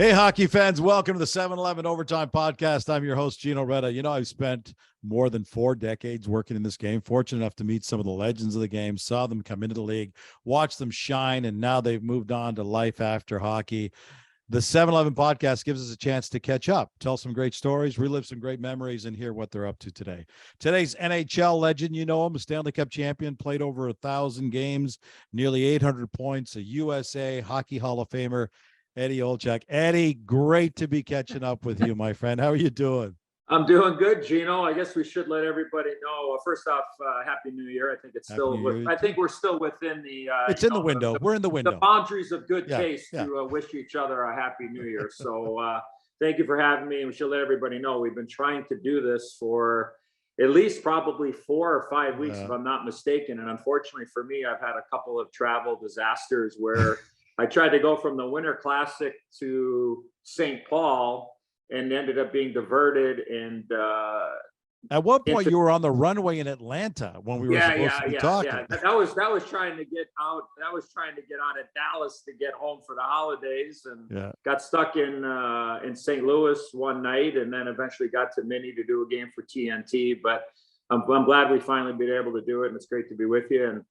Hey, hockey fans, welcome to the 7-Eleven Overtime Podcast. I'm your host, Gino Retta. You know, I've spent more than 4 decades working in this game, fortunate enough to meet some of the legends of the game, saw them come into the league, watched them shine, and now they've moved on to life after hockey. The 7-Eleven Podcast gives us a chance to catch up, tell some great stories, relive some great memories, and hear what they're up to today. Today's NHL legend, you know him, a Stanley Cup champion, played over 1,000 games, nearly 800 points, a USA Hockey Hall of Famer, Eddie Olczyk. Eddie, great to be catching up with you, my friend. How are you doing? I'm doing good, Gino. I guess we should let everybody know. First off, Happy New Year. I think it's I think we're still within the. It's in the window. We're in the window. The boundaries of good taste to wish each other a Happy New Year. So thank you for having me. We should let everybody know we've been trying to do this for at least probably 4 or 5 weeks, if I'm not mistaken. And unfortunately for me, I've had a couple of travel disasters where I tried to go from the Winter Classic to St. Paul and ended up being diverted. And at one point you were on the runway in Atlanta when we were supposed to be talking. That was trying to get out. That was trying to get out of Dallas to get home for the holidays, and got stuck in St. Louis one night, and then eventually got to Minnie to do a game for TNT. But I'm glad we finally been able to do it, and it's great to be with you. And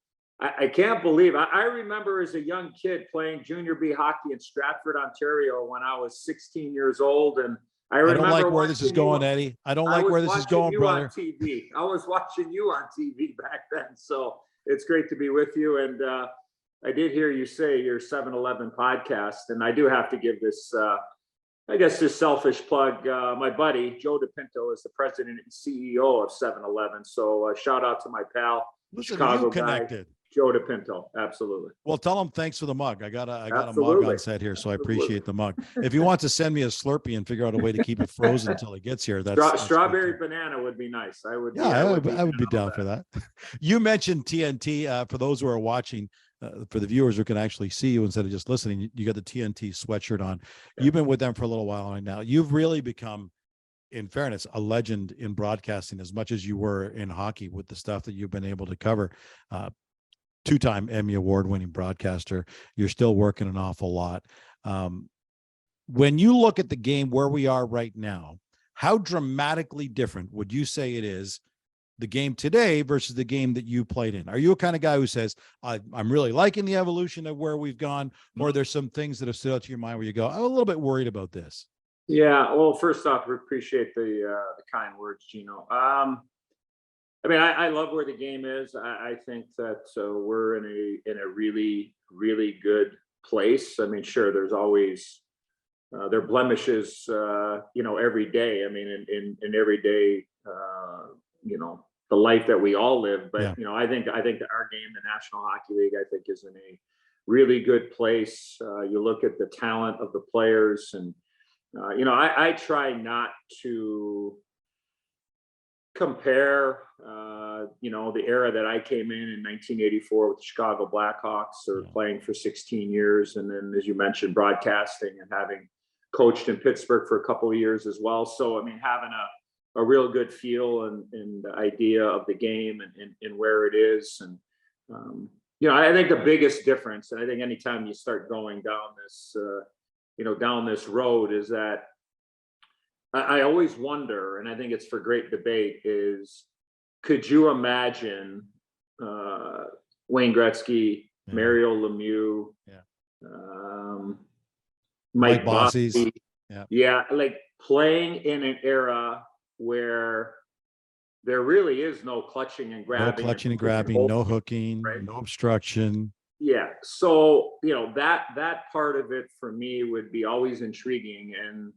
I can't believe I remember as a young kid playing junior B hockey in Stratford, Ontario when I was 16 years old. And I don't like where this is going, Eddie. I don't like where this is going, brother. On TV. I was watching you on TV back then. So it's great to be with you. And I did hear you say your 7-Eleven podcast. And I do have to give this, I guess, this selfish plug. My buddy, Joe DePinto, is the president and CEO of 7-Eleven. So shout out to my pal, Chicago connected. Joe DePinto, absolutely. Well, tell him thanks for the mug. I got a mug on set here, so I appreciate the mug. If he wants to send me a Slurpee and figure out a way to keep it frozen until he gets here, that's strawberry banana would be nice. I would be down for that. You mentioned TNT. For those who are watching, for the viewers who can actually see you instead of just listening, you got the TNT sweatshirt on. Yeah. You've been with them for a little while right now. You've really become, in fairness, a legend in broadcasting as much as you were in hockey with the stuff that you've been able to cover. 2-time Emmy award-winning broadcaster. You're still working an awful lot. When you look at the game where we are right now, how dramatically different would you say it is, the game today versus the game that you played in? Are you a kind of guy who says, I'm really liking the evolution of where we've gone, or there's some things that have stood out to your mind where you go, I'm a little bit worried about this? Yeah, well, first off, we appreciate the kind words, Gino. I mean, I love where the game is. I think that we're in a really, really good place. I mean, sure, there's always there are blemishes, every day. I mean, in every day, the life that we all live. But I think that our game, the National Hockey League, I think is in a really good place. You look at the talent of the players, and I try not to compare the era that I came in 1984 with the Chicago Blackhawks, or playing for 16 years, and then, as you mentioned, broadcasting and having coached in Pittsburgh for a couple of years as well. So I mean, having a real good feel and idea of the game and where it is. And I think the biggest difference, and I think anytime you start going down this road, is that I always wonder, and I think it's for great debate, is could you imagine Wayne Gretzky, Mario Lemieux, Mike Bossy, like playing in an era where there really is no clutching and grabbing, no hooking, right? No obstruction. Yeah. So, that part of it for me would be always intriguing. And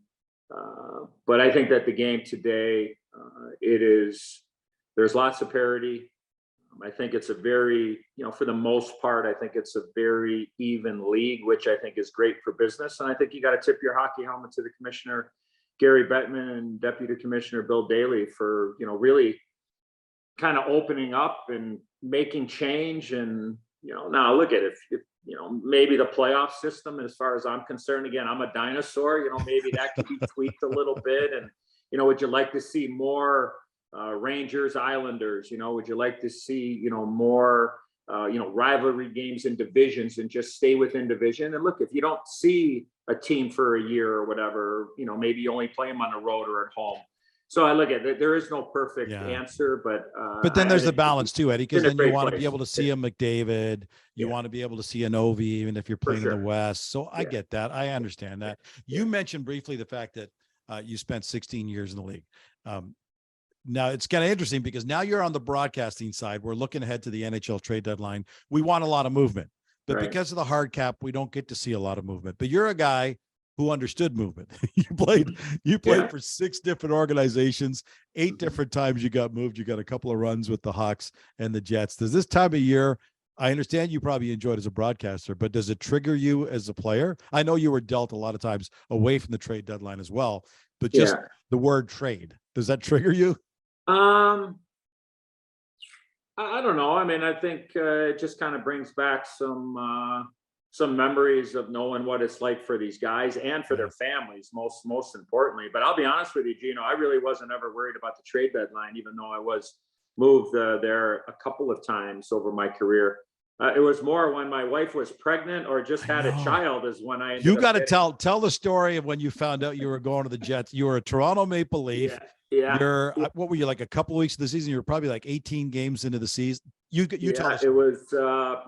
but I think that the game today, there's lots of parity. I think it's a very, for the most part, I think it's a very even league, which I think is great for business. And I think you got to tip your hockey helmet to the commissioner, Gary Bettman, and Deputy Commissioner Bill Daly for, really kind of opening up and making change. And, now look at it, if maybe the playoff system, as far as I'm concerned, again, I'm a dinosaur, maybe that could be tweaked a little bit. And, would you like to see more Rangers, Islanders? Would you like to see, more, rivalry games in divisions and just stay within division? And look, if you don't see a team for a year or whatever, you know, maybe you only play them on the road or at home. So I look at it, there is no perfect answer, but then there's the balance too, Eddie, because then you want to be able to see a McDavid, you want to be able to see an Ovi, even if you're playing in the West. So I get that. I understand that. You mentioned briefly the fact that you spent 16 years in the league. Now it's kind of interesting because now you're on the broadcasting side. We're looking ahead to the NHL trade deadline. We want a lot of movement, but because of the hard cap, we don't get to see a lot of movement. But you're a guy who understood movement. You played for 6 different organizations, 8 different times you got moved. You got a couple of runs with the Hawks and the Jets. Does this time of year, I understand you probably enjoyed as a broadcaster, but does it trigger you as a player? I know you were dealt a lot of times away from the trade deadline as well, but just the word trade, does that trigger you? I don't know. I mean, I think it just kind of brings back some memories of knowing what it's like for these guys and for their families, most importantly. But I'll be honest with you, Gino, I really wasn't ever worried about the trade deadline, even though I was moved there a couple of times over my career. It was more when my wife was pregnant or just had a child is when I ended You got to tell the story of when you found out you were going to the Jets. You were a Toronto Maple Leaf. What were you, like a couple of weeks of the season? You were probably like 18 games into the season. You tell us. It was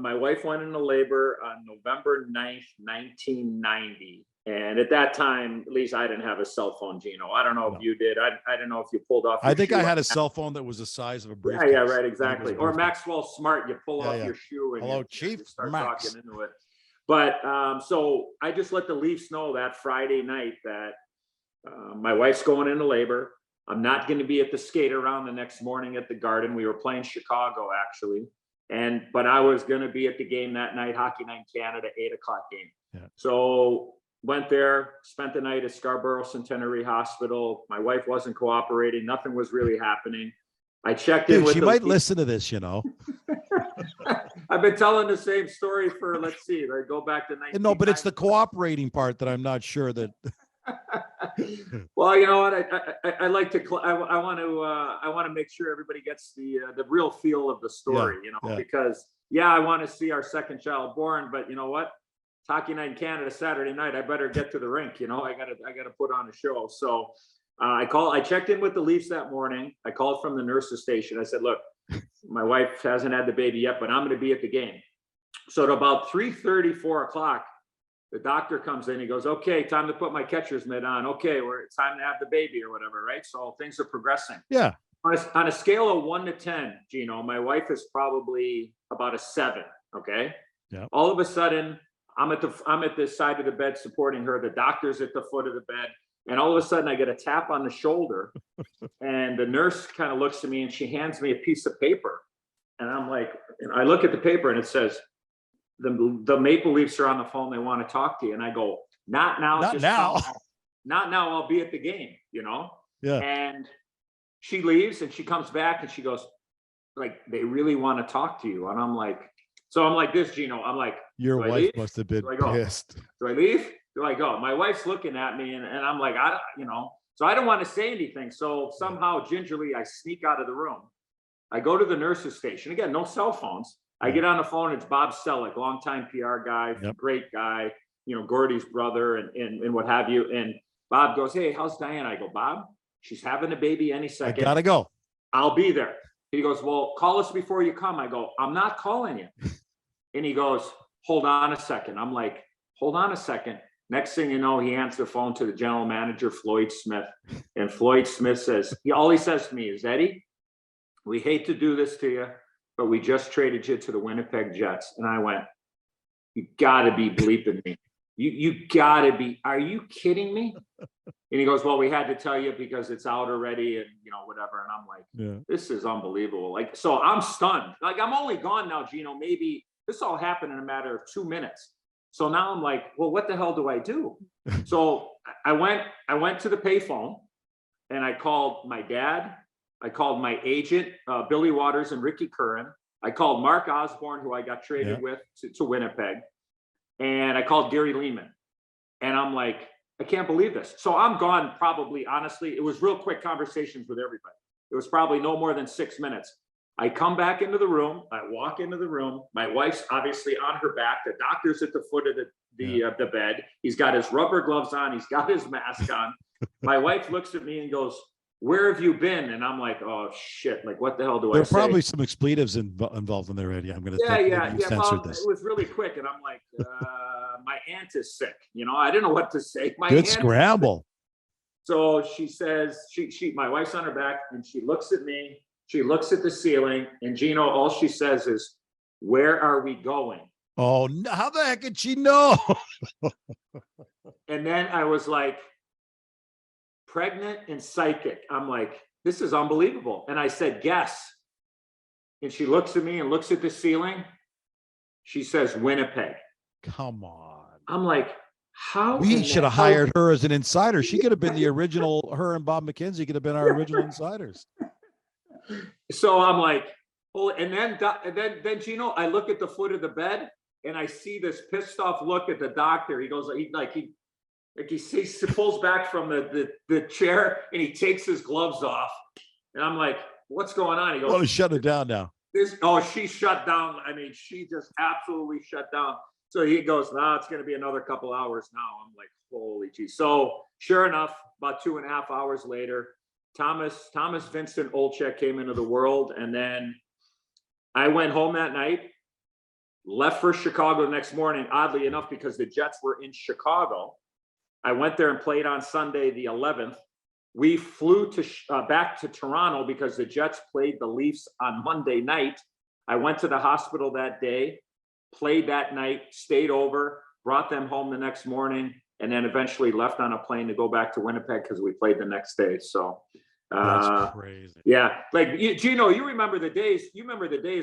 my wife went into labor on November 9th, 1990. And at that time, at least I didn't have a cell phone, Gino. I don't know if you did. I don't know if you pulled off. I think I had a cell phone that was the size of a briefcase. Yeah, right, exactly. Or Maxwell Smart, you pull off your shoe and hello, you Chief start Max. talking into it. But so I just let the Leafs know that Friday night that my wife's going into labor. I'm not going to be at the skate around the next morning at the Garden. We were playing Chicago actually, but I was going to be at the game that night, Hockey Night in Canada, 8:00 game. Yeah. So went there, spent the night at Scarborough Centenary Hospital. My wife wasn't cooperating. Nothing was really happening. I checked in with she might listen to this, you know. I've been telling the same story for, let's see, I go back to 1990. No, but it's the cooperating part that I'm not sure that. Well, you know what? I like to. I want to make sure everybody gets the real feel of the story. Because I want to see our second child born, but you know what? It's Hockey Night in Canada Saturday night. I better get to the rink. You know, I gotta put on a show. So I checked in with the Leafs that morning. I called from the nurse's station. I said, look, my wife hasn't had the baby yet, but I'm going to be at the game. So at about 3:30, 4 o'clock. The doctor comes in, he goes, okay, time to put my catcher's mitt on. Okay, it's time to have the baby or whatever, right? So things are progressing. Yeah. On a scale of 1 to 10, Gino, my wife is probably about a 7, okay? Yeah. All of a sudden, I'm at this side of the bed supporting her. The doctor's at the foot of the bed. And all of a sudden, I get a tap on the shoulder. And the nurse kind of looks at me and she hands me a piece of paper. And I'm like, I look at the paper and it says, the Maple Leafs are on the phone. They want to talk to you. And I go, not now. Not now. Not now. I'll be at the game, you know? Yeah. And she leaves and she comes back and she goes, like, they really want to talk to you. And I'm like, so I'm like this, Gino. I'm like, your wife must have been pissed. Do I leave? Do I go? My wife's looking at me and I'm like, so I don't want to say anything. So somehow gingerly, I sneak out of the room. I go to the nurse's station. Again, no cell phones. I get on the phone. It's Bob Selleck, longtime PR guy, great guy, Gordy's brother and what have you. And Bob goes, hey, how's Diane? I go, Bob, she's having a baby any second. I gotta go. I'll be there. He goes, well, call us before you come. I go, I'm not calling you. And he goes, hold on a second. I'm like, hold on a second. Next thing you know, he hands the phone to the general manager, Floyd Smith. And Floyd Smith says, all he says to me is, Eddie, we hate to do this to you, but we just traded you to the Winnipeg Jets. And I went, you gotta be bleeping me. You gotta be, are you kidding me? And he goes, well, we had to tell you because it's out already and whatever. And I'm like, this is unbelievable. Like, so I'm stunned. Like, I'm only gone now, Gino. Maybe this all happened in a matter of 2 minutes. So now I'm like, well, what the hell do I do? So I went to the payphone and I called my dad. I called my agent, Billy Waters and Ricky Curran. I called Mark Osborne, who I got traded with to Winnipeg. And I called Gary Lehman. And I'm like, I can't believe this. So I'm gone probably, honestly, it was real quick conversations with everybody. It was probably no more than 6 minutes. I come back into the room. I walk into the room. My wife's obviously on her back. The doctor's at the foot of the bed. He's got his rubber gloves on. He's got his mask on. My wife looks at me and goes, "Where have you been?" And I'm like, "Oh shit! Like, what the hell do I say?" There are probably some expletives involved in there already. I'm going to think you censored well, this. it was really quick, and I'm like, "My aunt is sick." I didn't know what to say. My Good aunt scramble. So she says, my wife's on her back, and she looks at me. She looks at the ceiling, and Gino, all she says is, "Where are we going?" Oh, how the heck did she know? And then I was like, pregnant and psychic. I'm like, this is unbelievable. And I said, "Guess." And she looks at me and looks at the ceiling. She says, "Winnipeg." Come on. I'm like, how? We should have hired her as an insider. She could have been the original. Her and Bob McKenzie could have been our original insiders. So I'm like, well, and then Gino, I look at the foot of the bed and I see this pissed off look at the doctor. He goes, he pulls back from the chair and he takes his gloves off. And I'm like, what's going on? He goes, "Oh, shut it down now." She shut down. I mean, she just absolutely shut down. So he goes, "No, it's going to be another couple hours now." I'm like, holy geez. So sure enough, about 2.5 hours later, Thomas Vincent Olczyk came into the world. And then I went home that night, left for Chicago the next morning, oddly enough, because the Jets were in Chicago. I went there and played on Sunday, the 11th. We flew back to Toronto because the Jets played the Leafs on Monday night. I went to the hospital that day, played that night, stayed over, brought them home the next morning, and then eventually left on a plane to go back to Winnipeg because we played the next day. So that's crazy. Yeah, like Gino, you remember the days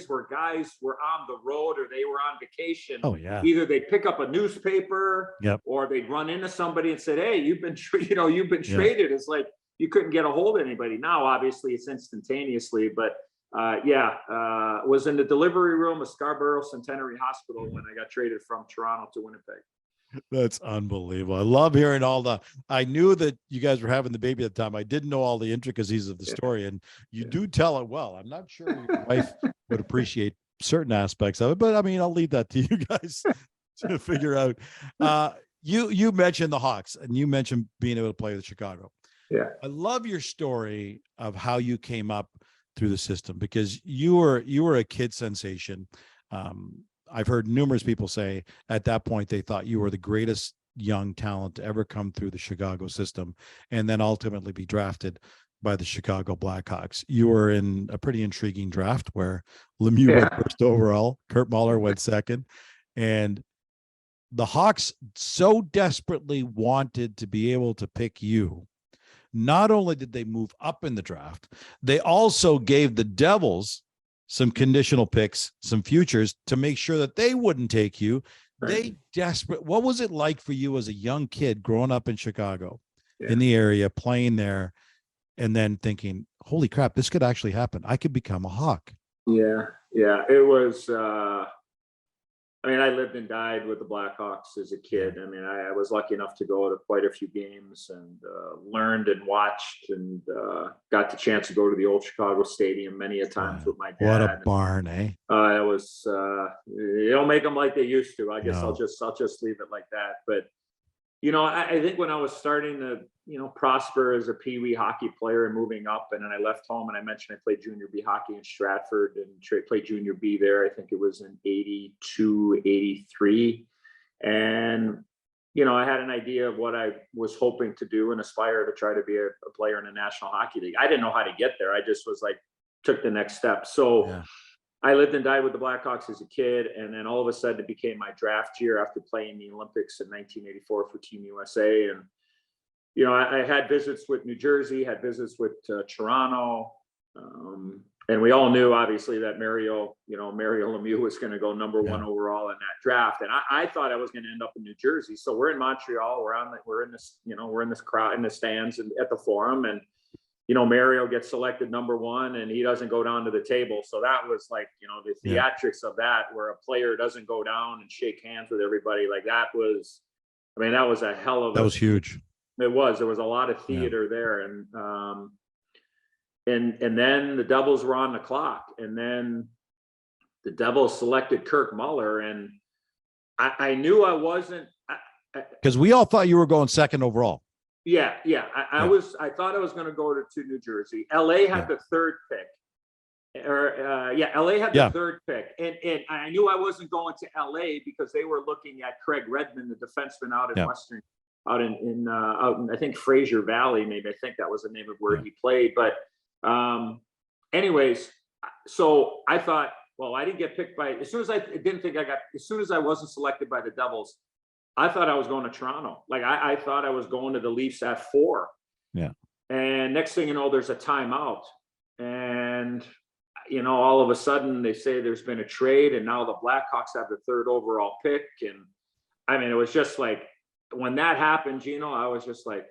where guys were on the road or they were on vacation. Oh yeah. Either they'd pick up a newspaper, Yep, or they'd run into somebody and said, "Hey, you've been traded." It's like you couldn't get a hold of anybody. Now, obviously, it's instantaneously, but was in the delivery room of Scarborough Centenary Hospital when I got traded from Toronto to Winnipeg. That's unbelievable. I love hearing I knew that you guys were having the baby at the time. I didn't know all the intricacies of the story, and you do tell it well. I'm not sure your wife would appreciate certain aspects of it, but I mean, I'll leave that to you guys to figure out. You mentioned the Hawks, and you mentioned being able to play with Chicago. Yeah. I love your story of how you came up through the system, because you were a kid sensation. I've heard numerous people say at that point they thought you were the greatest young talent to ever come through the Chicago system, and then ultimately be drafted by the Chicago Blackhawks. You were in a pretty intriguing draft where Lemieux went first overall, Kurt Muller went second, and the Hawks so desperately wanted to be able to pick you. Not only did they move up in the draft, they also gave the Devils some conditional picks, some futures to make sure that they wouldn't take you. Right. What was it like for you as a young kid growing up in Chicago, in the area, playing there, and then thinking, holy crap, this could actually happen. I could become a Hawk. Yeah. It was, I lived and died with the Blackhawks as a kid. I mean, I was lucky enough to go to quite a few games and learned and watched and got the chance to go to the old Chicago Stadium many a times with my dad. What a barn, eh? It was, you don't make them like they used to. I guess no. I'll just leave it like that. But, I think when I was starting to, prosper as a Pee Wee hockey player and moving up, and then I left home, and I mentioned I played junior B hockey in Stratford and played junior B there. I think it was in 82, 83. And, I had an idea of what I was hoping to do and aspire to try to be a player in the National Hockey League. I didn't know how to get there. I just was like, took the next step. So I lived and died with the Blackhawks as a kid. And then all of a sudden it became my draft year after playing the Olympics in 1984 for Team USA. And, I had visits with New Jersey, had visits with Toronto. And we all knew, obviously, that Mario Lemieux was going to go number one overall in that draft. And I thought I was going to end up in New Jersey. So we're in Montreal. We're in this crowd in the stands and at the Forum. And, Mario gets selected number one and he doesn't go down to the table. So that was like, the theatrics of that, where a player doesn't go down and shake hands with everybody. Like that was a hell of that was huge. There was a lot of theater there. And then the Devils were on the clock, and then the Devils selected Kirk Muller. And I knew I Because we all thought you were going second overall. Yeah. I thought I was going to go to New Jersey. LA had the third pick. LA had the third pick, and I knew I wasn't going to LA because they were looking at Craig Redmond, the defenseman out in Western, out in I think Fraser Valley, maybe. I think that was the name of where he played. But anyways, so I thought, well, I didn't get picked by, as soon as I wasn't selected by the Devils, I thought I was going to Toronto. Like I thought I was going to the Leafs at 4. Yeah. And next thing you know, there's a timeout, and all of a sudden they say there's been a trade, and now the Blackhawks have the 3rd overall pick. And I mean, it was just like, when that happened, Gino, I was just like,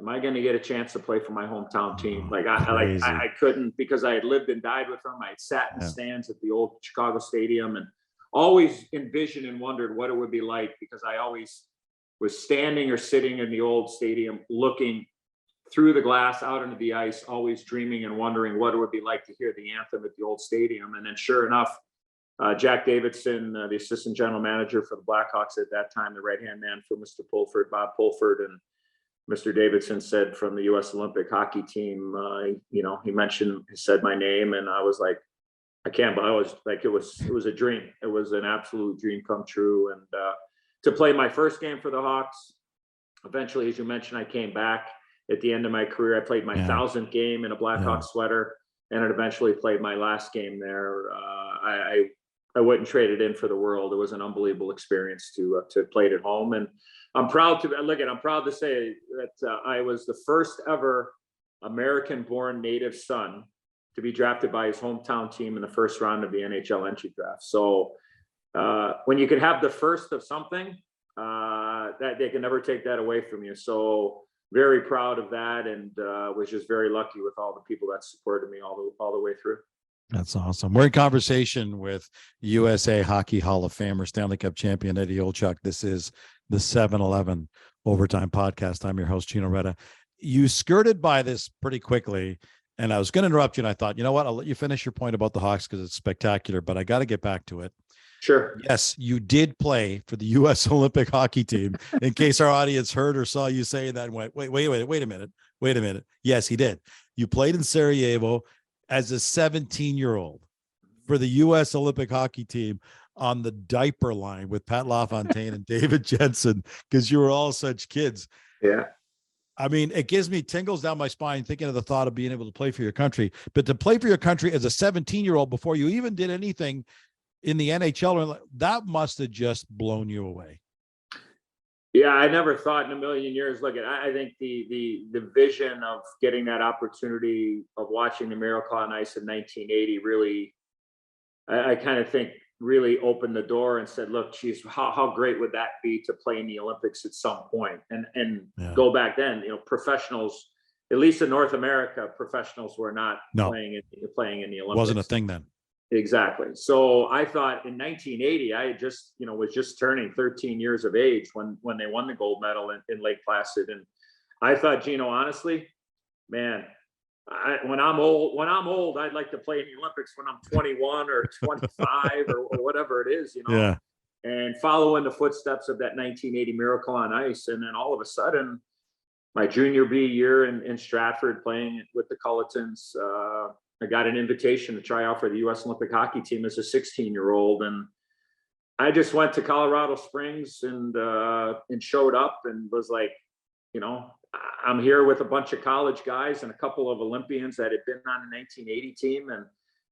am I going to get a chance to play for my hometown team? Like I couldn't, because I had lived and died with them. I had sat in stands at the old Chicago Stadium and always envisioned and wondered what it would be like, because I always was standing or sitting in the old stadium, looking through the glass out into the ice, always dreaming and wondering what it would be like to hear the anthem at the old stadium. And then sure enough, Jack Davidson, the assistant general manager for the Blackhawks at that time, the right-hand man for Mr. Pulford, Bob Pulford, and Mr. Davidson said from the U.S. Olympic hockey team, he said my name, and I was like, I can't, but I was like, it was a dream. It was an absolute dream come true. And to play my first game for the Hawks, eventually, as you mentioned, I came back at the end of my career. I played my 1,000th game in a Blackhawk sweater, and it eventually played my last game there. I wouldn't trade it in for the world. It was an unbelievable experience to play it at home. And I'm proud to say that I was the first ever American-born native son to be drafted by his hometown team in the first round of the NHL entry draft. So when you can have the first of something, that they can never take that away from you. So very proud of that, and was just very lucky with all the people that supported me all the way through. That's awesome. We're in conversation with USA Hockey Hall of Famer, Stanley Cup champion Eddie Olczyk. This is the 7-Eleven Overtime Podcast. I'm your host, Gino Reda. You skirted by this pretty quickly, and I was going to interrupt you, and I thought, you know what? I'll let you finish your point about the Hawks because it's spectacular, but I got to get back to it. Sure. Yes, you did play for the U.S. Olympic hockey team. In case our audience heard or saw you say that and went, wait a minute. Yes, he did. You played in Sarajevo as a 17-year-old for the U.S. Olympic hockey team on the diaper line with Pat LaFontaine and David Jensen, because you were all such kids. Yeah. I mean, it gives me tingles down my spine thinking of the thought of being able to play for your country. But to play for your country as a 17-year-old before you even did anything in the NHL, that must have just blown you away. Yeah, I never thought in a million years. Look, I think the vision of getting that opportunity of watching the Miracle on Ice in 1980 really, I kind of think really opened the door and said, look, geez, how great would that be to play in the Olympics at some point? And go back then, professionals, at least in North America, professionals were not playing in the Olympics. Wasn't a thing then. Exactly. So I thought in 1980, I just, was just turning 13 years of age when they won the gold medal in Lake Placid. And I thought, Gino, honestly, man, when I'm old, I'd like to play in the Olympics when I'm 21 or 25 or whatever it is, Yeah. And follow in the footsteps of that 1980 Miracle on Ice. And then all of a sudden, my junior B year in Stratford playing with the Culletons, I got an invitation to try out for the U.S. Olympic hockey team as a 16-year-old. And I just went to Colorado Springs and showed up and was like, I'm here with a bunch of college guys and a couple of Olympians that had been on the 1980 team. And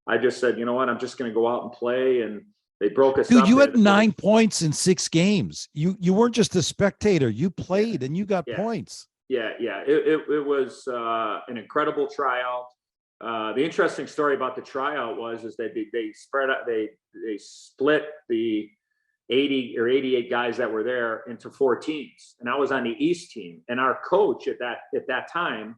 I just said, you know what, I'm just going to go out and play. And they broke us up. Dude, you had 9 points in 6 games. You weren't just a spectator. You played and you got points. Yeah. It was an incredible tryout. The interesting story about the tryout was that they spread out, they split the 80 or 88 guys that were there into 4 teams, and I was on the East team. And our coach at that time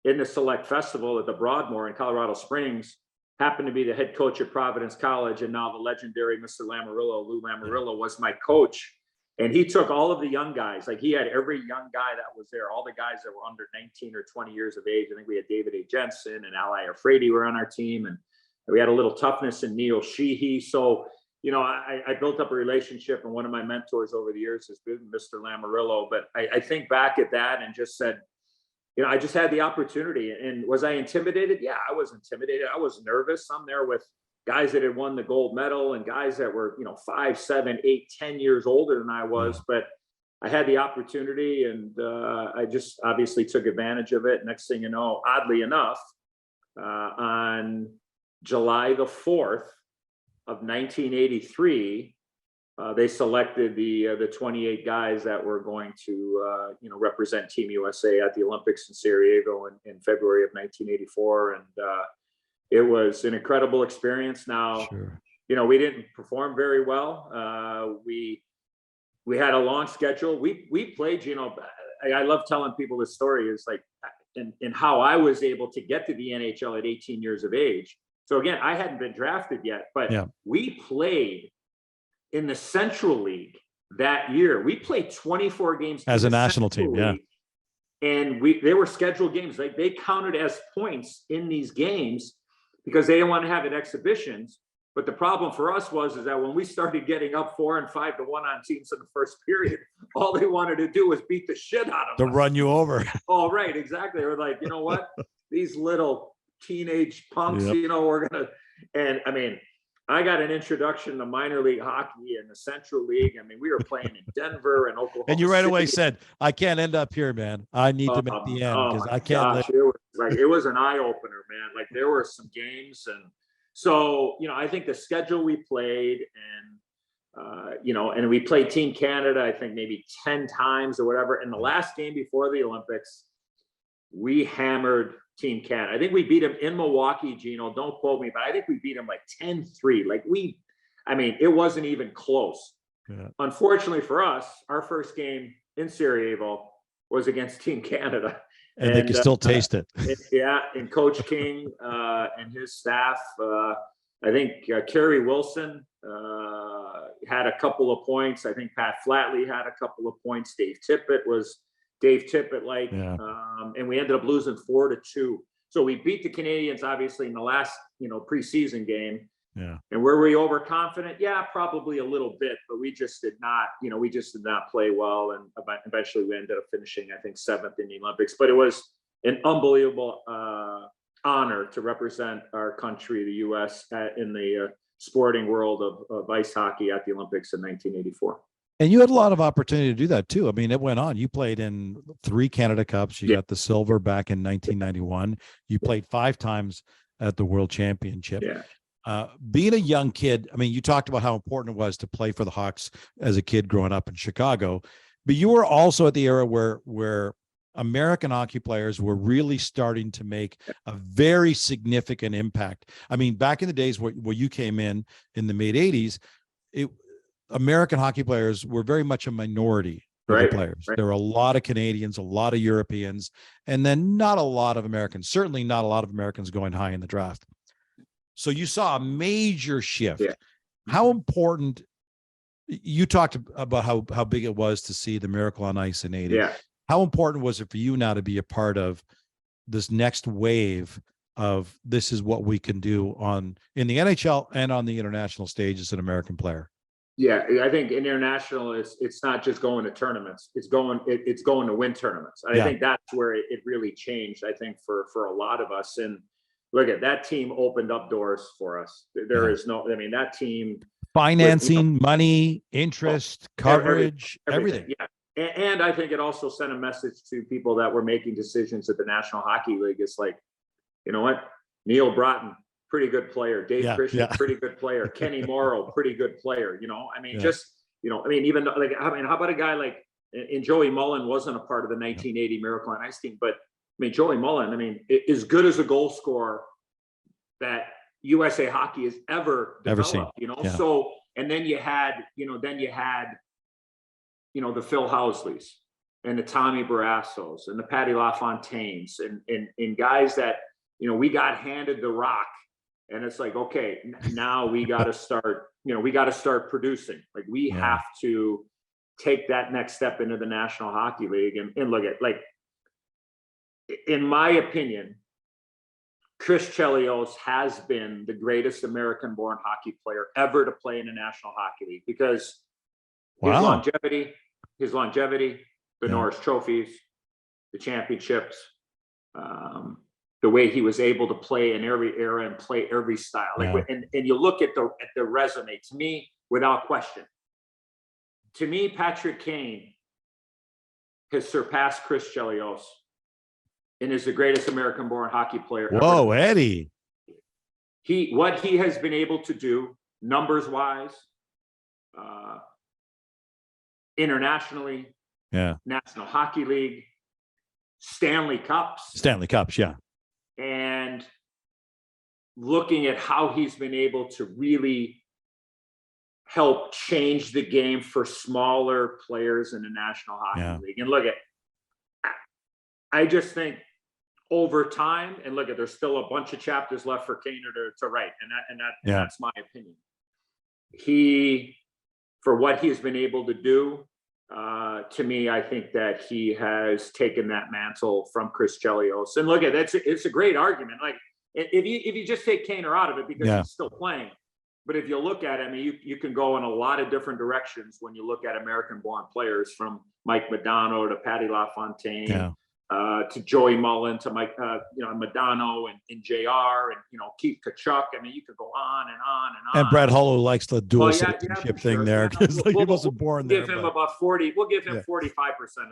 in the Select Festival at the Broadmoor in Colorado Springs happened to be the head coach at Providence College, and now the legendary Mr. Lou Lamoriello was my coach. And he took all of the young guys, like he had every young guy that was there, all the guys that were under 19 or 20 years of age. I think we had David A. Jensen and Ali Frady were on our team. And we had a little toughness in Neil Sheehy. So I built up a relationship, and one of my mentors over the years has been Mr. Lamarillo. But I think back at that and just said, I just had the opportunity. And was I intimidated? Yeah, I was intimidated. I was nervous. I'm there with guys that had won the gold medal and guys that were, 5, 7, 8, 10 years older than I was. But I had the opportunity, and I just obviously took advantage of it. Next thing you know, oddly enough, on July the 4th of 1983, they selected the 28 guys that were going to represent Team USA at the Olympics in Sarajevo in February of 1984, and it was an incredible experience. Now, we didn't perform very well. We had a long schedule. We played. I love telling people this story. Is like, and how I was able to get to the NHL at 18 years of age. So again, I hadn't been drafted yet, but we played in the Central League that year. We played 24 games as a national team. League, and they were scheduled games. Like, they counted as points in these games because they didn't want to have it exhibitions. But the problem for us was that when we started getting up 4 and 5 to 1 on teams in the first period, all they wanted to do was beat the shit out of us. To run you over. Oh, right, exactly. They were like, you know what? These little teenage punks, we're gonna. And I mean, I got an introduction to minor league hockey in the Central League. I mean, we were playing in Denver and Oklahoma. And you right away said, "I can't end up here, man. I need to make the end because I can't." It was an eye opener, man. Like, there were some games, and so I think the schedule we played, and and we played Team Canada, I think maybe 10 times or whatever. And the last game before the Olympics, we hammered Team Canada. I think we beat them in Milwaukee, Gino. Don't quote me, but I think we beat them like 10-3. Like, it wasn't even close. Yeah. Unfortunately for us, our first game in Sarajevo was against Team Canada. And they can still taste it. And Coach King and his staff, I think Kerry Wilson had a couple of points. I think Pat Flatley had a couple of points. Dave Tippett, and we ended up losing 4-2. So we beat the Canadians, obviously, in the last, preseason game. Yeah. And were we overconfident? Yeah, probably a little bit, but we just did not, play well. And eventually we ended up finishing, I think, 7th in the Olympics. But it was an unbelievable honor to represent our country, the U.S., in the sporting world of ice hockey at the Olympics in 1984. And you had a lot of opportunity to do that too. I mean, it went on. You played in 3 Canada Cups. You got the silver back in 1991. You played 5 times at the World Championship. Yeah. Being a young kid, I mean, you talked about how important it was to play for the Hawks as a kid growing up in Chicago, but you were also at the era where American hockey players were really starting to make a very significant impact. I mean, back in the days where you came in the mid 80s, American hockey players were very much a minority of the players. Right. There were a lot of Canadians, a lot of Europeans, and then not a lot of Americans, certainly not a lot of Americans going high in the draft. So you saw a major shift. Yeah. How important, you talked about how big it was to see the Miracle on Ice in 80. Yeah. How important was it for you now to be a part of this next wave of this is what we can do in the NHL and on the international stage as an American player? Yeah, I think international it's not just going to tournaments. It's going to win tournaments. I think that's where it really changed, I think, for a lot of us. And look at that team opened up doors for us. There is that team, financing, money, interest, coverage, everything. Yeah. And I think it also sent a message to people that were making decisions at the National Hockey League. It's like, you know what? Neil Broughton, pretty good player. Dave Christian, pretty good player. Kenny Morrow, pretty good player. Even though, how about a guy like, and Joey Mullen wasn't a part of the 1980 Miracle on Ice team, but Joey Mullen, as good as a goal scorer that USA Hockey has ever developed, So, and then you had, the Phil Housleys and the Tommy Barrassos and the Patty LaFontaines and guys that, we got handed the rock, and it's like, okay, now we got to start, producing. Like, we have to take that next step into the National Hockey League and look at, like, in my opinion, Chris Chelios has been the greatest American-born hockey player ever to play in the National Hockey League because his longevity, the Norris trophies, the championships, the way he was able to play in every era and play every style. And you look at the resume, to me, without question, to me, Patrick Kane has surpassed Chris Chelios and is the greatest American-born hockey player ever. Whoa, Eddie. What he has been able to do, numbers-wise, internationally, National Hockey League, Stanley Cups, and looking at how he's been able to really help change the game for smaller players in the National Hockey League. And look at, I just think over time, and look at, there's still a bunch of chapters left for Kaner to write, and that's my opinion. For what he's been able to do, to me, I think that he has taken that mantle from Chris Chelios. And look at it's a great argument. Like if you just take Kaner out of it because he's still playing, but if you look at it, I mean, you can go in a lot of different directions when you look at American-born players, from Mike Modano to Patty LaFontaine, to Joey Mullen to Mike, Modano and JR and Keith Kachuk. I mean, you could go on and on and on. And Brett Hull likes the dual citizenship thing there because he wasn't born there. We'll give him about 40. We'll give him 45%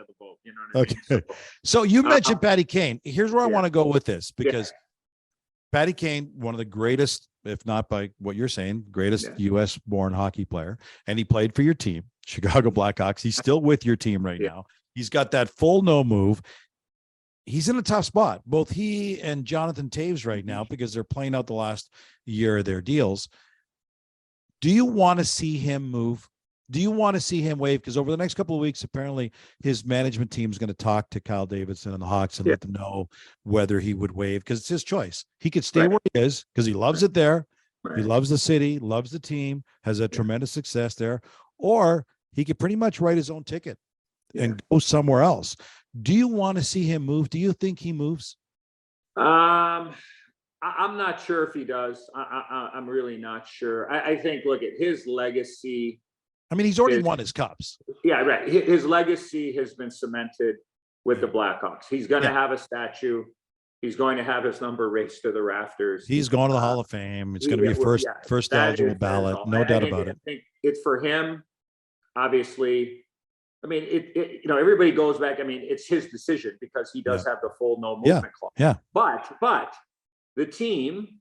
of the vote. You know what I mean? So you mentioned Patty Kane. Here's where I want to go with this, because Patty Kane, one of the greatest, if not by what you're saying, greatest U.S. born hockey player, and he played for your team, Chicago Blackhawks. He's still with your team right now. He's got that full no move. He's in a tough spot, both he and Jonathan Toews right now, because they're playing out the last year of their deals. Do you want to see him move? Do you want to see him waive? Because over the next couple of weeks, apparently his management team is going to talk to Kyle Davidson and the Hawks and let them know whether he would waive, because it's his choice. He could stay where he is because he loves it there. He loves the city, loves the team, has a tremendous success there, or he could pretty much write his own ticket and go somewhere else. Do you want to see him move? Do you think he moves? I'm not sure if he does. I'm really not sure. I think, look at his legacy. I mean, he's already won his cups. Yeah, right. His legacy has been cemented with the Blackhawks. He's going to have a statue. He's going to have his number raised to the rafters. He's going to the Hall of Fame. It's going to be first eligible ballot. No doubt about it. I think it's for him, obviously. I mean, everybody goes back. I mean, it's his decision because he does have the full no movement clause. Yeah. But the team,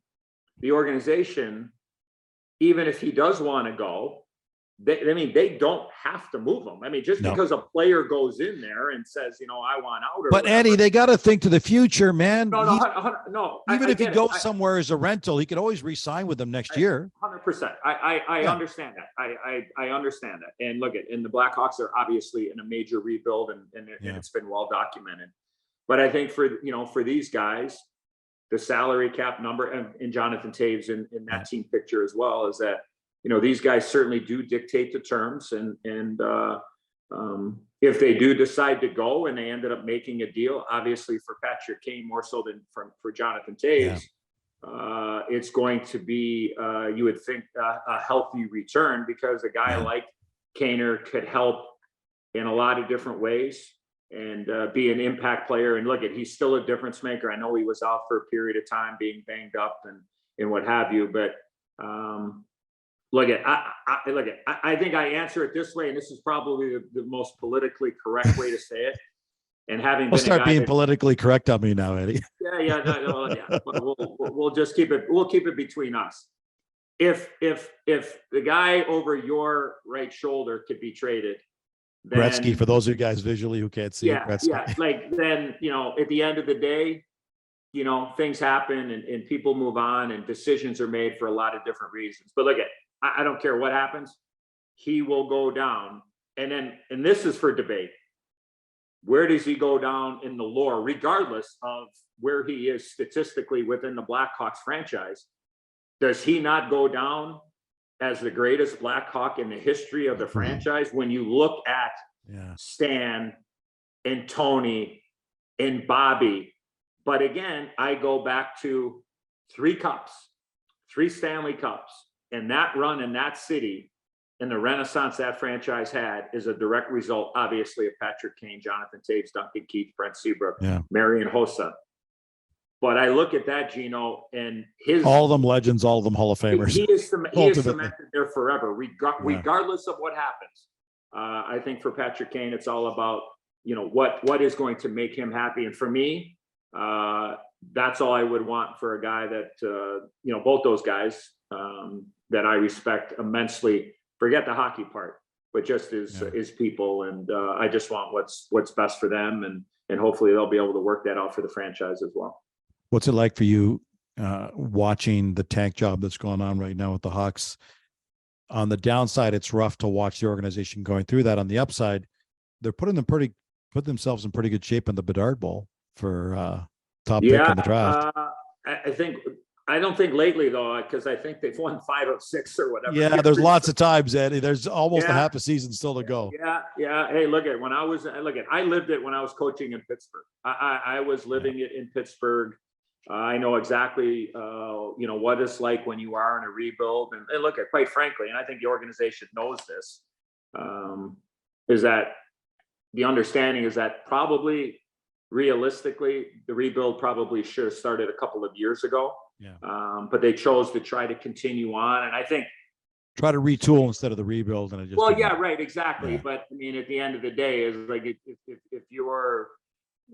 the organization, even if he does want to go, they don't have to move him. I mean, just because a player goes in there and says, I want out. But Eddie, they got to think to the future, man. No. Even if he goes somewhere as a rental, he could always re-sign with them next year. 100%. I understand that. I understand that. And look, and the Blackhawks are obviously in a major rebuild, and it's been well documented. But I think for these guys, the salary cap number, and Jonathan Toews in that team picture as well, is that these guys certainly do dictate the terms, and if they do decide to go and they ended up making a deal, obviously for Patrick Kane more so than for Jonathan Toews, it's going to be, you would think, a healthy return, because a guy like Kaner could help in a lot of different ways and be an impact player. And he's still a difference maker. I know he was out for a period of time being banged up and what have you, but I think I answer it this way, and this is probably the most politically correct way to say it. And having we'll start being politically correct on me now, Eddie. We'll just keep it. We'll keep it between us. If the guy over your right shoulder could be traded, then, Gretzky, for those of you guys visually who can't see, Gretzky. Then at the end of the day, things happen and people move on and decisions are made for a lot of different reasons. But I don't care what happens, he will go down. And this is for debate. Where does he go down in the lore, regardless of where he is statistically within the Blackhawks franchise? Does he not go down as the greatest Blackhawk in the history of the franchise when you look at Stan and Tony and Bobby? But again, I go back to 3 cups, 3 Stanley Cups, and that run in that city and the renaissance that franchise had is a direct result, obviously, of Patrick Kane, Jonathan Toews, Duncan Keith, Brent Seabrook, Marian Hossa. But I look at that, Gino, and all of them legends, all of them Hall of Famers. He is cemented there forever, regardless of what happens. I think for Patrick Kane, it's all about, you know, what is going to make him happy. And for me, that's all I would want for a guy that, you know, both those guys that I respect immensely. Forget the hockey part, but just is people. And I just want what's best for them. And hopefully they'll be able to work that out for the franchise as well. What's it like for you watching the tank job that's going on right now with the Hawks? On the downside, it's rough to watch the organization going through that. On the upside, they're put themselves in pretty good shape in the Bedard Bowl for top pick in the draft. I don't think lately though, because I think they've won 5 of 6 or whatever. Yeah, there's lots of times, Eddie. There's almost a half a season still to go. Yeah. Hey, I lived it when I was coaching in Pittsburgh. I was living it in Pittsburgh. I know exactly, you know, what it's like when you are in a rebuild. And look at, quite frankly, and I think the organization knows this, is that the understanding is that probably realistically, the rebuild probably should have started a couple of years ago. But they chose to try to continue on. And I think try to retool instead of the rebuild. And it just right, exactly. But I mean, at the end of the day, is like if you're,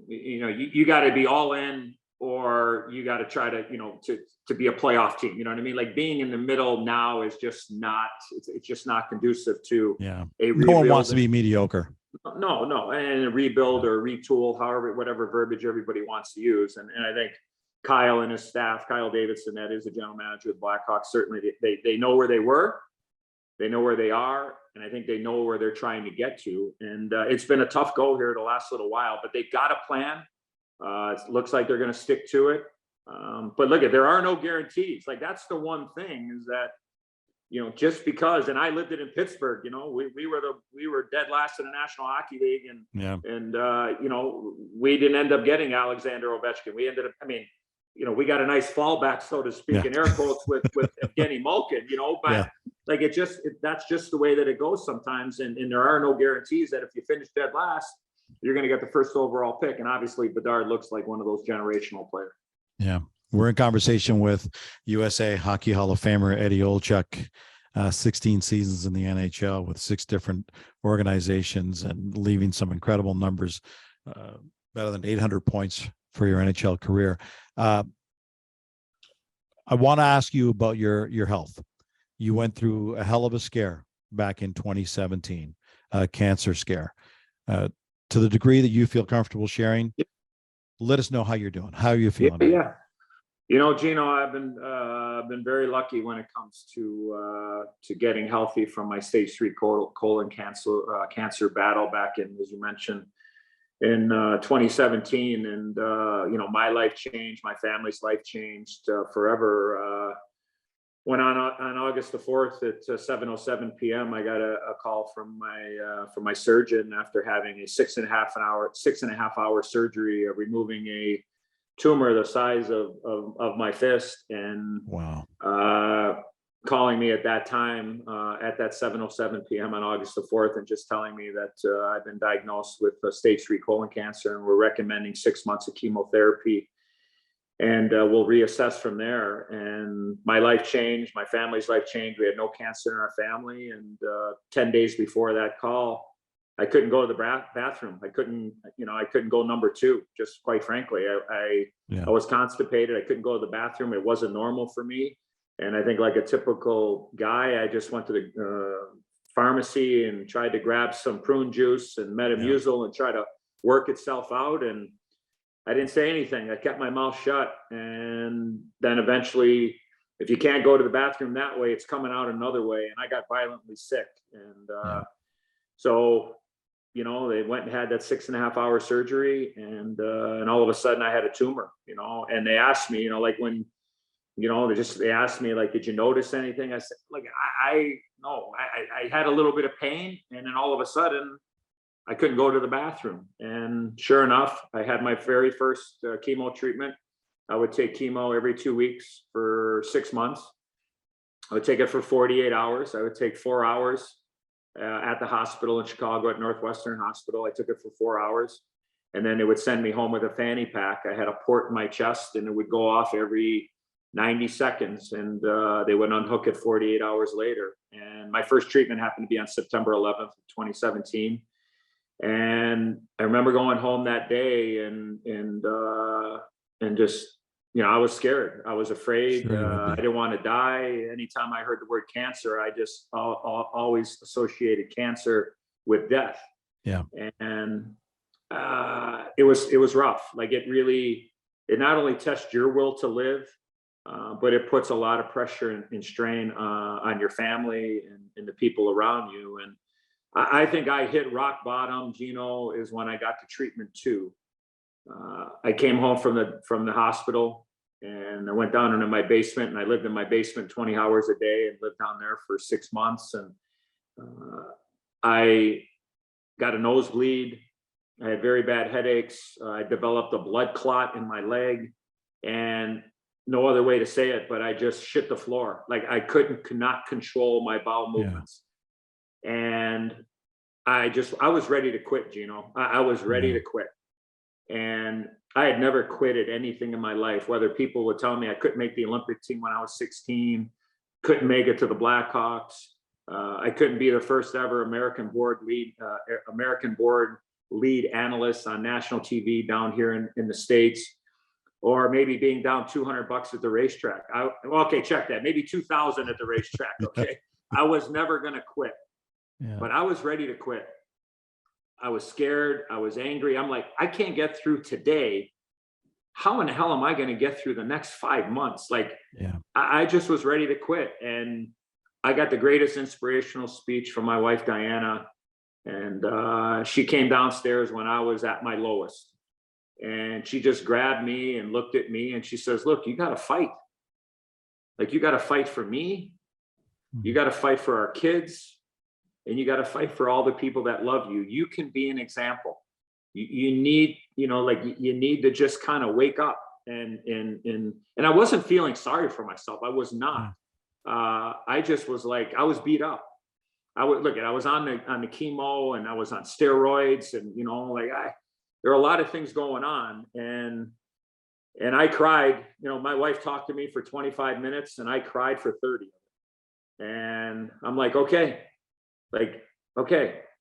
you know, you got to be all in, or you got to try to, you know, to be a playoff team. You know what I mean? Like being in the middle now is just not, it's just not conducive to a rebuild. No one wants to be mediocre. No. And a rebuild or retool, whatever verbiage everybody wants to use. And I think Kyle and his staff, Kyle Davidson, that is the general manager of the Blackhawks, certainly they know where they were, they know where they are, and I think they know where they're trying to get to. And it's been a tough go here the last little while, but they've got a plan. It looks like they're going to stick to it. But look, there are no guarantees. Like that's the one thing is that, you know, just because, and I lived it in Pittsburgh, you know, we were dead last in the National Hockey League, and you know, we didn't end up getting Alexander Ovechkin. We ended up, I mean, you know, we got a nice fallback, so to speak, in air quotes with Evgeny Malkin, you know, but like that's just the way that it goes sometimes. And there are no guarantees that if you finish dead last, you're going to get the first overall pick. And obviously Bedard looks like one of those generational players. Yeah. We're in conversation with USA Hockey Hall of Famer Eddie Olczyk, 16 seasons in the NHL with 6 different organizations and leaving some incredible numbers, better than 800 points for your NHL career. I want to ask you about your health. You went through a hell of a scare back in 2017, a cancer scare. To the degree that you feel comfortable sharing, let us know how you're doing. How are you feeling? Yeah. You know, Gino, I've been very lucky when it comes to getting healthy from my stage 3 colon cancer battle back in, as you mentioned, in 2017. And, you know, my life changed, my family's life changed forever. When on August the 4th at 7:07 p.m., I got a call from my surgeon after having a 6.5 hour surgery of removing a tumor the size of my fist, and calling me at that time at that 7:07 p.m. on August the 4th, and just telling me that I've been diagnosed with stage 3 colon cancer, and we're recommending 6 months of chemotherapy. And we'll reassess from there. And my life changed. My family's life changed. We had no cancer in our family. And 10 days before that call, I couldn't go to the bathroom. I couldn't go number 2, just quite frankly. I was constipated. I couldn't go to the bathroom. It wasn't normal for me. And I think like a typical guy, I just went to the pharmacy and tried to grab some prune juice and Metamucil and try to work itself out. And I didn't say anything. I kept my mouth shut. And then eventually, if you can't go to the bathroom that way, it's coming out another way. And I got violently sick. And so, you know, they went and had that 6.5 hour surgery. And all of a sudden I had a tumor, you know, and they asked me, you know, like when, you know, they asked me, like, did you notice anything? I said, like, I had a little bit of pain. And then all of a sudden, I couldn't go to the bathroom. And sure enough, I had my very first chemo treatment I would take chemo every 2 weeks for 6 months. I would take it for 48 hours. I would take 4 hours at the hospital in Chicago at Northwestern Hospital. I took it for 4 hours, and then they would send me home with a fanny pack. I had a port in my chest, and it would go off every 90 seconds, and they would unhook it 48 hours later. And my first treatment happened to be on September 11th, 2017. And I remember going home that day and just, I was scared. I was afraid. Sure, I didn't want to die. Anytime I heard the word cancer, I just always associated cancer with death. Yeah. And it was rough. Like it not only tests your will to live, but it puts a lot of pressure and strain on your family and the people around you. And I think I hit rock bottom, Gino, is when I got to treatment 2. I came home from the hospital, and I went down into my basement, and I lived in my basement 20 hours a day and lived down there for 6 months. And I got a nosebleed. I had very bad headaches. I developed a blood clot in my leg, and no other way to say it, but I just shit the floor. Like I could not control my bowel movements. And I was ready to quit, Gino. I was ready to quit. And I had never quit at anything in my life, whether people would tell me I couldn't make the Olympic team when I was 16, couldn't make it to the Blackhawks. I couldn't be the first ever American board lead analyst on national TV down here in the States, or maybe being down $200 at the racetrack. Okay, check that. Maybe 2,000 at the racetrack. Okay. I was never going to quit. Yeah. But I was ready to quit. I was scared. I was angry. I'm like, I can't get through today. How in the hell am I going to get through the next 5 months? Like, I just was ready to quit. And I got the greatest inspirational speech from my wife, Diana. And she came downstairs when I was at my lowest. And she just grabbed me and looked at me, and she says, look, you got to fight. Like, you got to fight for me. You got to fight for our kids. And you got to fight for all the people that love you. You can be an example. You need, you need to just kind of wake up. And I wasn't feeling sorry for myself. I was not. I just was like, I was beat up. I was on the chemo, and I was on steroids, and there are a lot of things going on. And I cried. My wife talked to me for 25 minutes, and I cried for 30. And I'm like, okay,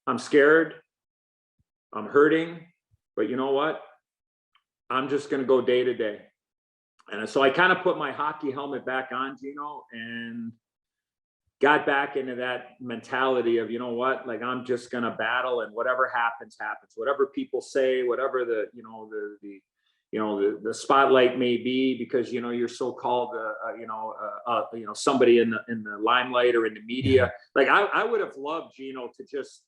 I'm scared, I'm hurting, but you know what? I'm just going to go day to day. And so I kind of put my hockey helmet back on, Gino, and got back into that mentality of, you know what, like, I'm just going to battle, and whatever happens, happens. Whatever people say, whatever the spotlight may be, because, you're so-called, somebody in the limelight or in the media. Like I would have loved, Gino, to just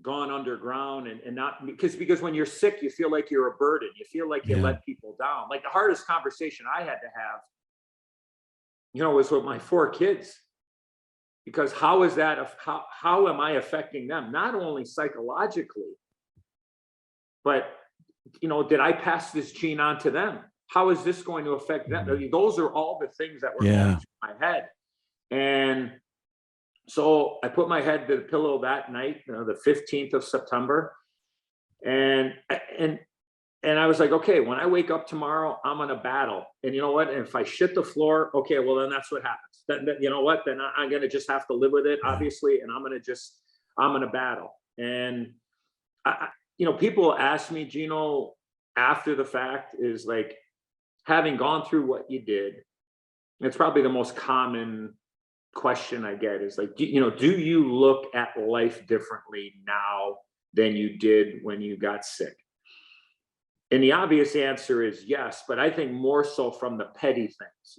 gone underground and not, because when you're sick, you feel like you're a burden. You feel like you let people down. Like the hardest conversation I had to have, was with my 4 kids, because how am I affecting them? Not only psychologically, but did I pass this gene on to them? How is this going to affect them? I mean, those are all the things that were going through my head. And so I put my head to the pillow that night, the 15th of September. And I was like, okay, when I wake up tomorrow, I'm going to battle. And you know what? And if I shit the floor, okay, well, then that's what happens. Then you know what? Then I'm going to just have to live with it, obviously. And I'm going to battle. And people ask me, Gino, after the fact, is like, having gone through what you did, it's probably the most common question I get is like, do you look at life differently now than you did when you got sick? And the obvious answer is yes, but I think more so from the petty things,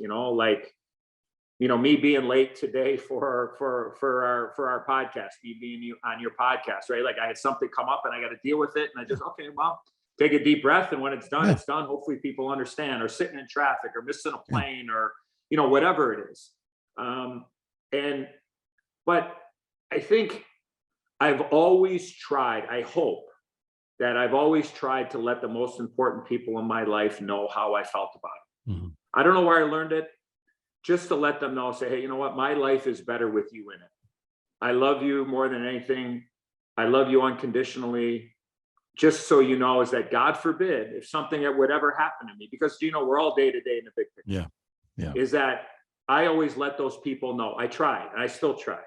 me being late today for our podcast, me being on your podcast, right? Like I had something come up and I got to deal with it, and I just, okay, well, take a deep breath, and when it's done, it's done. Hopefully people understand, or sitting in traffic, or missing a plane, or whatever it is. But I think I've always tried, I hope that I've always tried to let the most important people in my life know how I felt about it. I don't know where I learned it, just to let them know, say, hey, you know what? My life is better with you in it. I love you more than anything. I love you unconditionally. Just so you know, is that God forbid if something that would ever happen to me, because we're all day to day in the big picture. Yeah. Yeah. Is that I always let those people know I try, and I still try.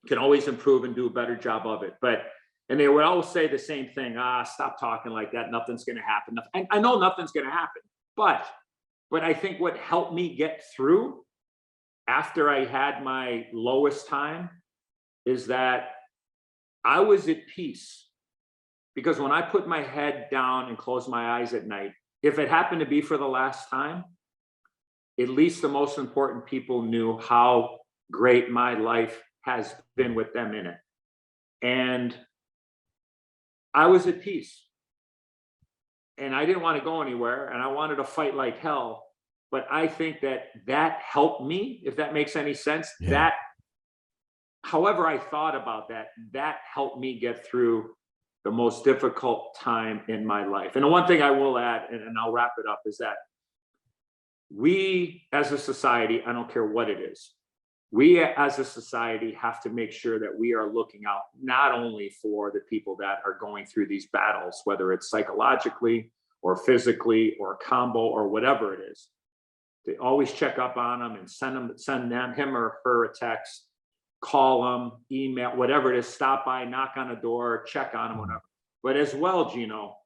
Can always improve and do a better job of it. And they would always say the same thing. Stop talking like that. Nothing's going to happen. And I know nothing's going to happen, but I think what helped me get through after I had my lowest time is that I was at peace. Because when I put my head down and close my eyes at night, if it happened to be for the last time, at least the most important people knew how great my life has been with them in it. And I was at peace. And I didn't want to go anywhere, and I wanted to fight like hell. But I think that helped me, if that makes any sense. Yeah. That, however I thought about that helped me get through the most difficult time in my life. And the one thing I will add, and I'll wrap it up, is that we as a society, I don't care what it is, we as a society have to make sure that we are looking out not only for the people that are going through these battles, whether it's psychologically or physically or a combo or whatever it is, to always check up on them and send them him or her a text, call them, email, whatever it is, stop by, knock on a door, check on them, whatever. But as well, Gino,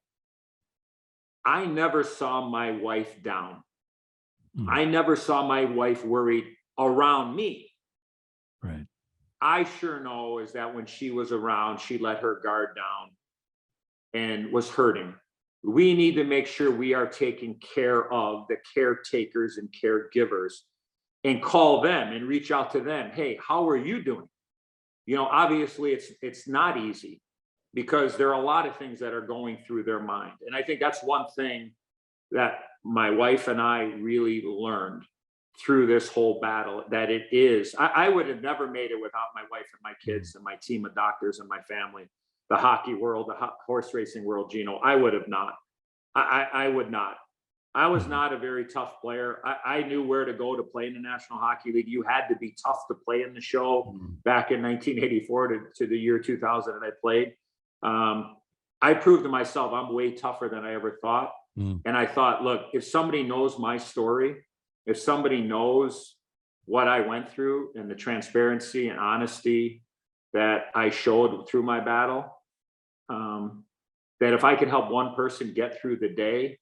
I never saw my wife down. I never saw my wife worried around me. Right. I sure know is that when she was around, she let her guard down and was hurting. We need to make sure we are taking care of the caretakers and caregivers, and call them and reach out to them. Hey, how are you doing? Obviously it's not easy, because there are a lot of things that are going through their mind. And I think that's one thing that my wife and I really learned through this whole battle, that it is, I would have never made it without my wife and my kids and my team of doctors and my family, the hockey world, the horse racing world, Gino. I would have not. I would not. I was not a very tough player. I knew where to go to play in the National Hockey League. You had to be tough to play in the show back in 1984 to the year 2000 that I played. I proved to myself I'm way tougher than I ever thought. And I thought, look, if somebody knows my story, if somebody knows what I went through and the transparency and honesty that I showed through my battle, that if I could help one person get through the day,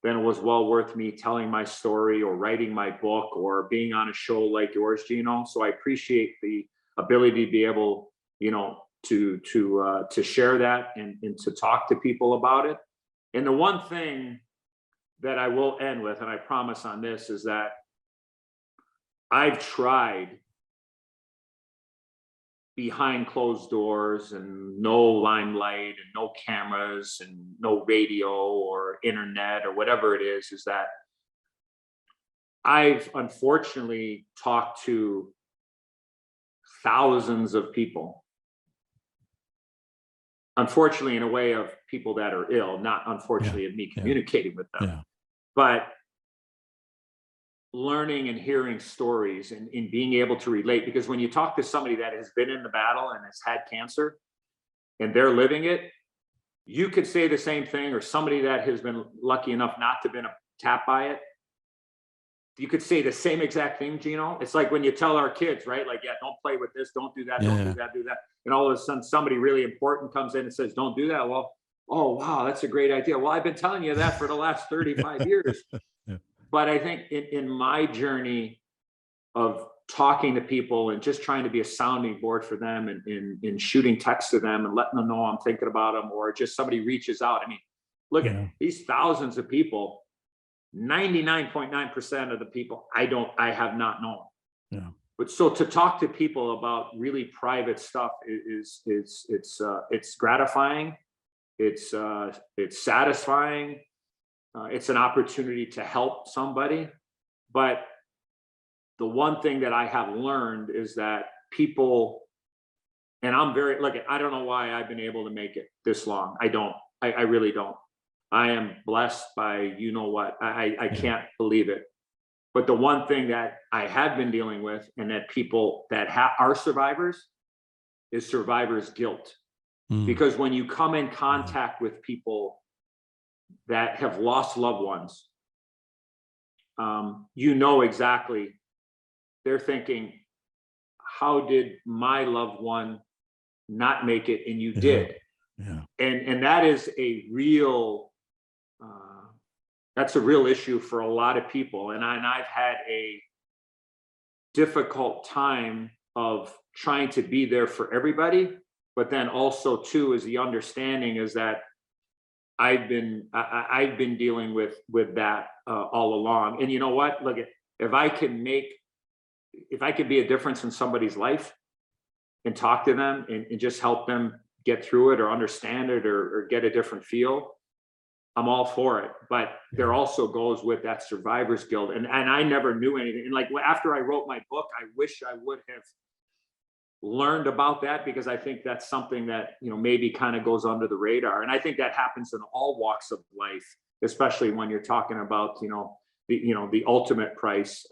then it was well worth me telling my story or writing my book or being on a show like yours, Gino. So I appreciate the ability to be able, to share that and to talk to people about it. And the one thing that I will end with, and I promise on this, is that I've tried behind closed doors and no limelight and no cameras and no radio or internet or whatever it is that I've unfortunately talked to thousands of people. Unfortunately, in a way of people that are ill, not unfortunately of me communicating with them, but learning and hearing stories and being able to relate. Because when you talk to somebody that has been in the battle and has had cancer and they're living it, you could say the same thing, or somebody that has been lucky enough not to have been tapped by it. You could say the same exact thing, Gino. It's like when you tell our kids, right? Like, don't play with this, don't do that, don't do that, do that. And all of a sudden somebody really important comes in and says, don't do that. Well, oh, wow, that's a great idea. Well, I've been telling you that for the last 35 years. But I think in my journey of talking to people and just trying to be a sounding board for them and in shooting texts to them and letting them know I'm thinking about them, or just somebody reaches out. I mean, look at these thousands of people. 99.9% of the people I have not known. Yeah. But so to talk to people about really private stuff is it's gratifying. It's satisfying. It's an opportunity to help somebody. But the one thing that I have learned is that people, and I'm very, look, I don't know why I've been able to make it this long. I really don't. I am blessed by, you know what, I can't believe it. But the one thing that I have been dealing with, and that people that are survivors, is survivor's guilt. Because when you come in contact with people that have lost loved ones, you know exactly, they're thinking, how did my loved one not make it and you did? And that is a real that's a real issue for a lot of people. And I've had a difficult time of trying to be there for everybody, but then also too is the understanding is that I've been dealing with that all along. And you know what? Look, if I could be a difference in somebody's life and talk to them and just help them get through it or understand it or get a different feel, I'm all for it. But there also goes with that survivor's guilt. And I never knew anything. And like after I wrote my book, I wish I would have learned about that, because I think that's something that, maybe kind of goes under the radar. And I think that happens in all walks of life, especially when you're talking about, the ultimate price.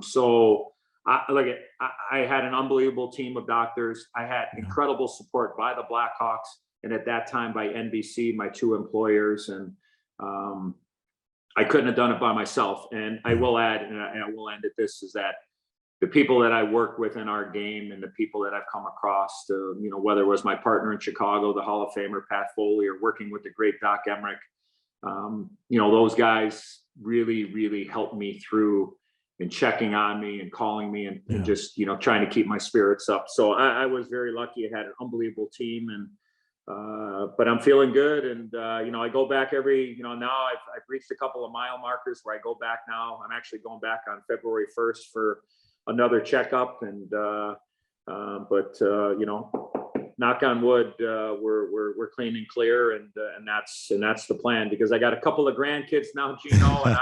So I had an unbelievable team of doctors. I had incredible support by the Blackhawks, and at that time by NBC, my two employers. And I couldn't have done it by myself. And I will add, and I will end at this, is that the people that I work with in our game and the people that I've come across, whether it was my partner in Chicago, the Hall of Famer Pat Foley, or working with the great Doc Emmerich, those guys really, really helped me through and checking on me and calling me and just, trying to keep my spirits up. So I was very lucky. I had an unbelievable team, and but I'm feeling good. And, I go back every, now I've reached a couple of mile markers where I go back now. I'm actually going back on February 1st for another checkup. And, knock on wood, we're clean and clear. And that's the plan, because I got a couple of grandkids now, Gino, and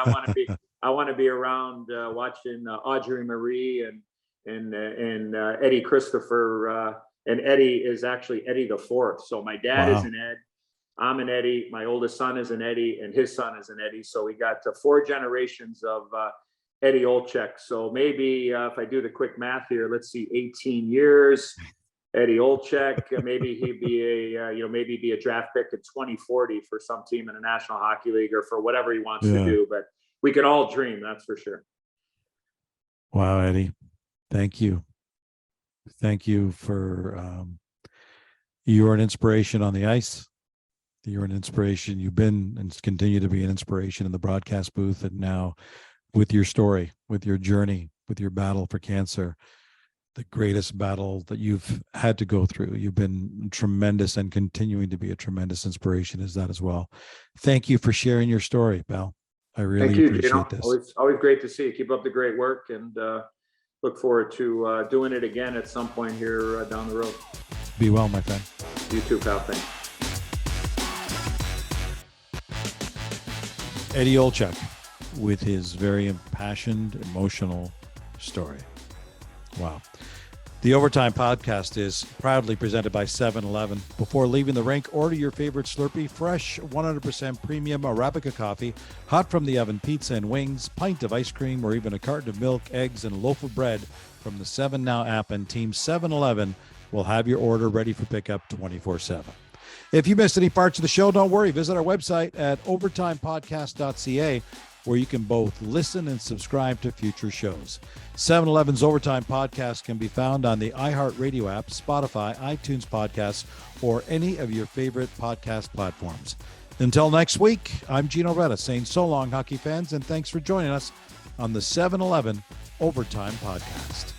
I want to be around, watching Audrey Marie and Eddie Christopher, and Eddie is actually Eddie the fourth. So my dad is an Ed, I'm an Eddie, my oldest son is an Eddie, and his son is an Eddie. So we got 4 generations of Eddie Olczyk. So maybe if I do the quick math here, let's see, 18 years, Eddie Olczyk, maybe he'd be maybe be a draft pick in 2040 for some team in the National Hockey League, or for whatever he wants to do. But we can all dream, that's for sure. Wow, Eddie, thank you. Thank you for you're an inspiration on the ice. You're an inspiration. You've been and continue to be an inspiration in the broadcast booth, and now with your story, with your journey, with your battle for cancer, the greatest battle that you've had to go through. You've been tremendous and continuing to be a tremendous inspiration as that as well. Thank you for sharing your story, pal. I really appreciate this. Always great to see you. Keep up the great work, and look forward to doing it again at some point here down the road. Be well, my friend. You too, pal. Thanks. Eddie Olczyk with his very impassioned, emotional story. Wow. The Overtime Podcast is proudly presented by 7-Eleven. Before leaving the rink, order your favorite Slurpee, fresh, 100% premium Arabica coffee, hot from the oven pizza and wings, pint of ice cream, or even a carton of milk, eggs, and a loaf of bread from the 7 Now app, and Team 7-Eleven will have your order ready for pickup 24/7. If you missed any parts of the show, don't worry. Visit our website at overtimepodcast.ca, where you can both listen and subscribe to future shows. 7-Eleven's Overtime Podcast can be found on the iHeartRadio app, Spotify, iTunes Podcasts, or any of your favorite podcast platforms. Until next week, I'm Gino Retta saying so long, hockey fans, and thanks for joining us on the 7-Eleven Overtime Podcast.